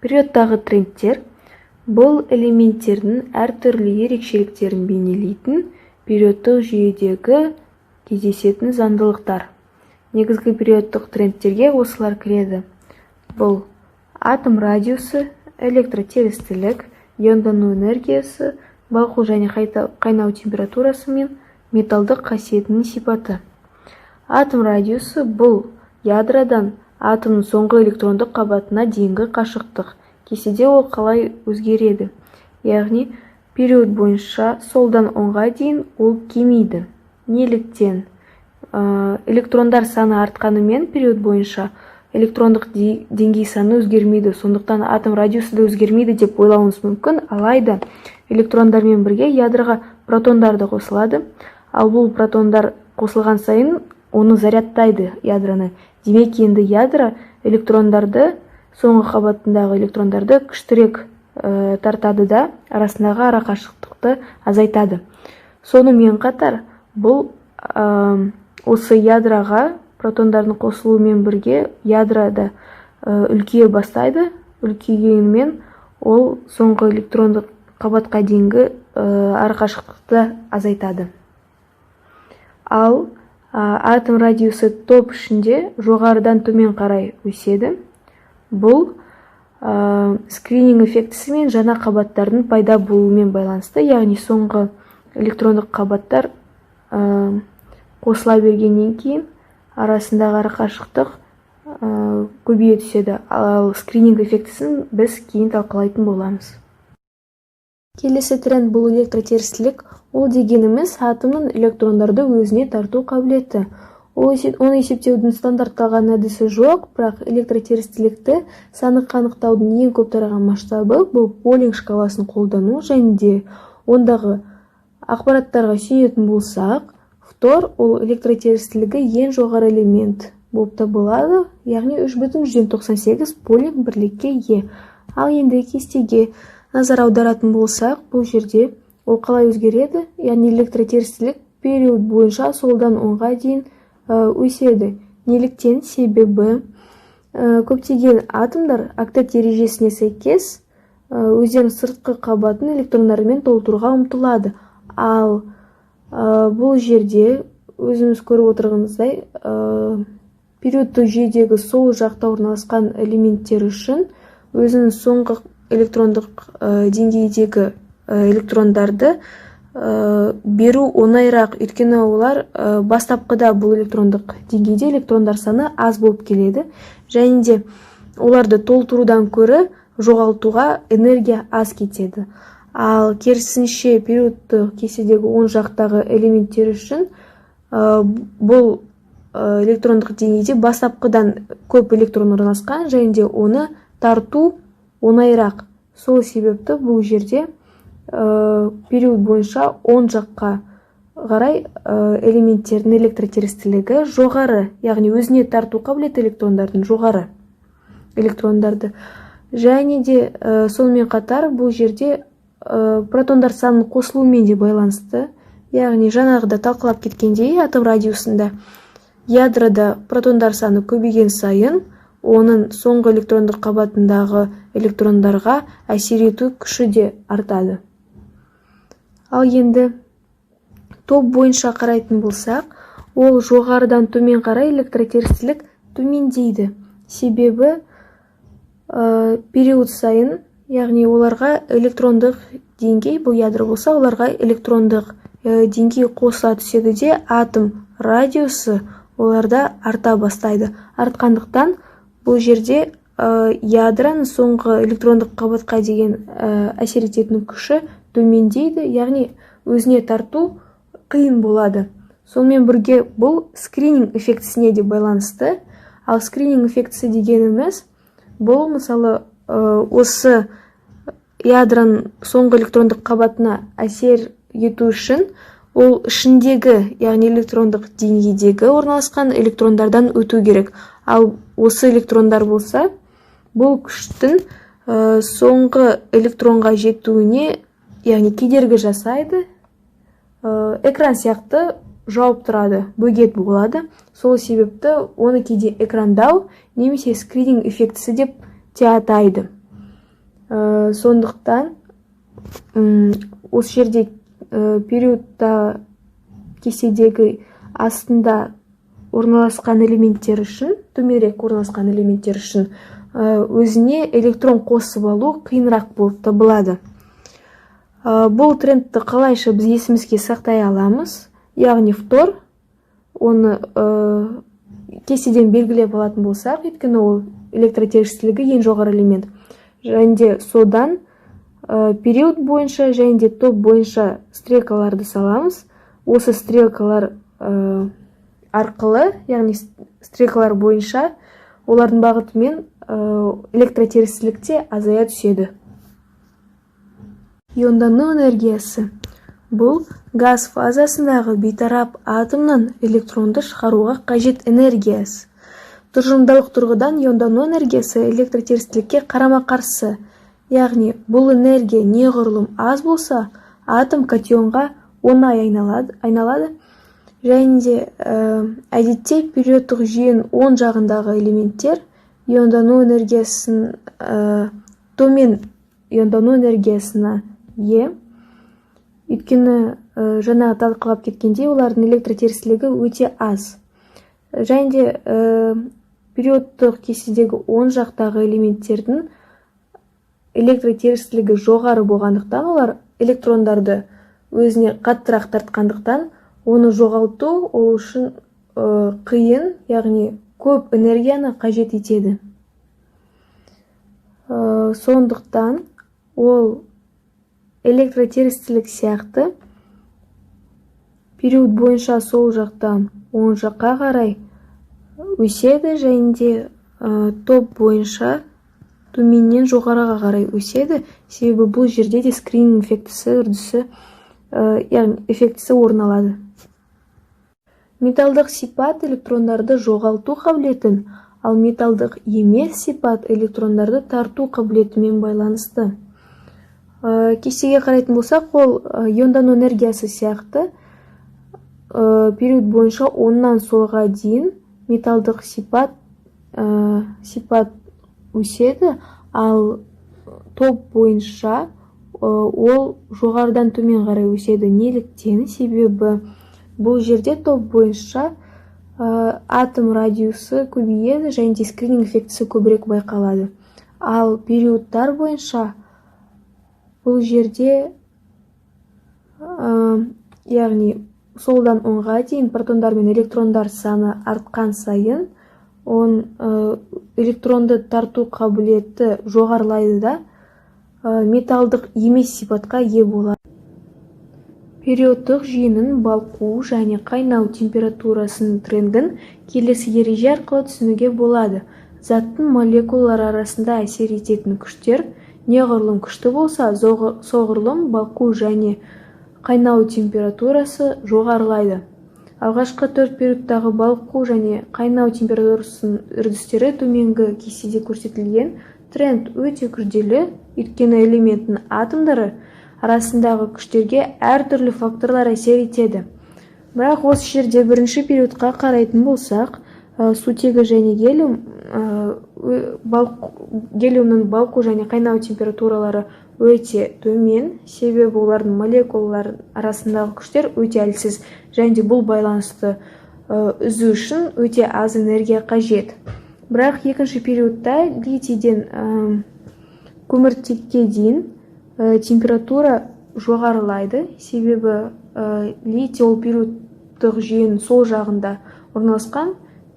Периодтағы трендтер бұл элементтердің әртүрлі ерекшеліктерін бейнелейтін периодтық жүйедегі кездесетін заңдылықтар. Негізгі периодтық трендтерге осылар кіреді. Бұл атом радиусы, электротерістілік, иондану энергиясы, балқу және қайнау температурасы мен металдық қасиетінің сипаты. Атом радиусы бұл ядродан атомның соңғы электрондық қабатына дейінгі қашықтық. Кестеде ол қалай өзгереді? Яғни, период бойынша солдан оңға дейін ол кемиді. Неліктен? Электрондар саны артқанымен период бойынша электрондық деңгей саны өзгермейді. Сондықтан атом радиусы да өзгермейді деп ойлауыңыз мүмкін. Алайда электрондармен бірге ядроға протондар да қосылады. Ал бұл протондар қосылған сайын оны зарядтайды ядроны. Демек енді ядро электрондарды, соңғы қабатындағы электрондарды күштірек тартады да арасындағы арақашықтықты азайтады. Сонымен қатар бұл осы ядроға протондардың қосылуымен бірге ядрода үлкейе бастайды. Үлкейгенімен ол соңғы электрондық қабатқа дейінгі арақашықтықты азайтады. Ал атом радиусы топ ішінде жоғарыдан төмен қарай өседі. Бұл скрининг эффектісі мен жаңа қабаттардың пайда болуымен байланысты, яғни соңғы электрондық қабаттар қосыла бергеннен кейін арасындағы арақашықтық көбейе түседі. Ал скрининг эффектісін біз кейін талқылайтын боламыз. Келесі тренд бұл электротерістілік. Ол дегеніміз атомның электрондарды өзіне тарту қабілеті. Оны есептеудің стандартталған әдісі жоқ, бірақ электротерістілікті саны анықтаудың ең көп тараған масштабы бұл Полинг шкаласын қолдану, және де ондағы ақпараттарға сүйенетін болсақ, фтор ол электротерістілігі ең жоғары элемент болып табылады, яғни 3,198 Полинг бірлікке ие. Ал енді кестеге назар аударатын болсақ, бұл жерде ол қалай өзгереді? Яғни электротерістілік период бойынша солдан оңға дейін өседі. Неліктен? Себебі көптеген атомдар октет ережесіне сәйкес өздерінің сыртқы қабатын электрондармен толтыруға ұмтылады. Ал бұл жерде өзіміз көріп отырғанымыздай периодтық жүйедегі сол жақта орналасқан элементтер үшін өзінің соңғы электрондық деңгейдегі электрондарды беру оңайырақ, өйткені олар бастапқыда бұл электрондық деңгейде электрондар саны аз болып келеді, және де оларды толтырудан көрі жоғалтуға энергия аз кетеді. Ал керісінше периодтық кестедегі оң жақтағы элементтер үшін бұл электрондық деңгейде бастапқыдан көп электрон орналасқан, және де оны тарту оңайырақ. Сол себепті бұл жерде период бойынша оң жаққа қарай элементтердің электротерістілігі жоғары, яғни өзіне тарту қабілеті электрондардың жоғары электрондарды. Және де сонымен қатар бұл жерде протондар санының қосылуымен де байланысты, яғни жаңағыда талқылап кеткендей атом радиусында ядрода протондар саны көбейген сайын оның соңғы электрондық қабатындағы электрондарға әсер ету күші де артады. Ал енді топ бойынша қарайтын болсақ, ол жоғарыдан төмен қарай электротерістілік төмендейді. Себебі период сайын, яғни оларға электрондық деңгей, бұл ядро болса, оларға электрондық деңгей қосыла түседі де атом радиусы оларда арта бастайды. Артқандықтан бұл жерде ядроның соңғы электрондық қабатқа деген әсер ететін күші төмендейді, яғни өзіне тарту қиын болады. Сонымен бірге бұл скрининг эффектісіне де байланысты. Ал скрининг эффектісі дегеніміз бұл мысалы осы ядроның соңғы электрондық қабатына әсер ету үшін ол ішіндегі, яғни электрондық деңгейдегі орналасқан электрондардан өту керек. Ал осы электрондар болса, бұл күштің соңғы электронға жетуіне, яғни кедергі жасайды, экран сияқты жауып тұрады, бөгет болады. Сол себепті оны кейде экрандау немесе скрининг эффектісі деп те атайды. Сондықтан осы жерде периодта кестедегі астында орналасқан элементтер үшін, төменірек орналасқан элементтер үшін өзіне электрон қосып алу қиынырақ болып табылады. Бұл трендті қалайша біз есімізге сақтай аламыз? Яғни фтор, оны кестеден белгілеп алатын болсақ, өйткені ол электротергістілігі ең жоғары элемент. Және де содан период бойынша және де топ бойынша стрелкаларды саламыз. Осы стрелкалар арқылы, яғни стрелкалар бойынша олардың бағытымен электротергістілікте азая түседі. Иондану энергиясы бұл газ фазасындағы бейтарап атомнан электронды шығаруға қажет энергиясы. Тұжырымдалық тұрғыдан иондану энергиясы электротергістілікке қарама-қарсы. Яғни бұл энергия неғұрлым аз болса, атом катионға оңай айналады. Және де әдетте периодтық жүйенің оң жағындағы элементтер иондану энергиясын төмен иондану энергиясына ие. Өйткені жаңа талқылап кеткенде олардың электротергістілігі өте аз. Және де периодтық кестедегі оң жақтағы элементтердің электротергістілігі жоғары болғандықтан, олар электрондарды өзіне қаттырақ тартқандықтан, оны жоғалту ол үшін қиын, яғни көп энергияны қажет етеді. Сондықтан ол электротергістілік сияқты период бойынша сол жақтан оң жаққа қарай өседі, және де топ бойынша төменнен жоғарыға қарай өседі. Себебі бұл жерде де скрининг эффектісі орын алады. Металдық сипат электрондарды жоғалту қабілетін, ал металдық емес сипат электрондарды тарту қабілетімен байланысты. Кестеге қарайтын болсақ, ол иондану энергиясы сияқты период бойынша оңнан солға дейін металдық сипат өседі, ал топ бойынша ол жоғарыдан төмен қарай өседі. Неліктен? Себебі бұл жерде топ бойынша атом радиусы көбейеді, және де скрининг эффектісі көбірек байқалады. Ал периодтар бойынша бұл жерде, яғни солдан оңға дейін протондар мен электрондар саны артқан сайын, электронды тарту қабілеті жоғарылайды да металдық емес сипатқа ие болады. Периодтық жүйенің балқу және қайнау температурасының трендін келесі ереже арқылы түсінуге болады. Заттың молекулалар арасында әсер ететін күштер неғұрлым күшті болса, соғұрлым балқу және қайнау температурасы жоғарылайды. Алғашқы 4 периодтағы балқу және қайнау температурасының үрдістері төменгі кестеде көрсетілген. Тренд өте күрделі, өйткені элементтің атомдары арасындағы күштерге әртүрлі факторлар әсер етеді. Бірақ осы жерде бірінші периодқа қарайтын болсақ, сутегі және гелиумның балқу және қайнау температуралары өте төмен, себебі олардың молекулалар арасындағы күштер өте әлсіз, және де бұл байланысты үзу үшін өте аз энергия қажет. Бірақ екінші периодта литийден көміртекке дейін температура жоғарылайды, себебі литий ол периодтық жүйенің сол жағында орналасқан,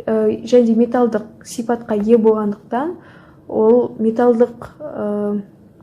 және металдық сипатқа ие болғандықтан ол металдық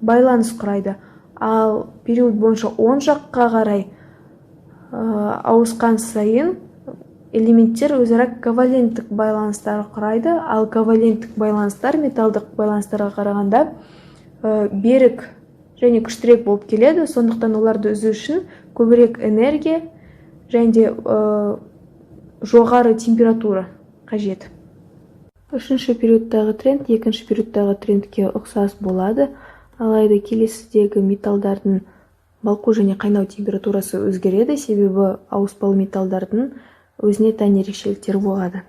байланыс құрайды. Ал период бойынша оң жаққа қарай ауысқан сайын элементтер өзара коваленттік байланыстар құрайды, ал коваленттік байланыстар металдық байланыстарға қарағанда берік және күштірек болып келеді. Сондықтан оларды үзу үшін көбірек энергия және де жоғары температура қажет. Үшінші периодтағы тренд екінші периодтағы трендке ұқсас болады, алайда келесідегі металдардың балқу және қайнау температурасы өзгереді, себебі ауыспалы металдардың өзіне тән ерекшеліктер болады.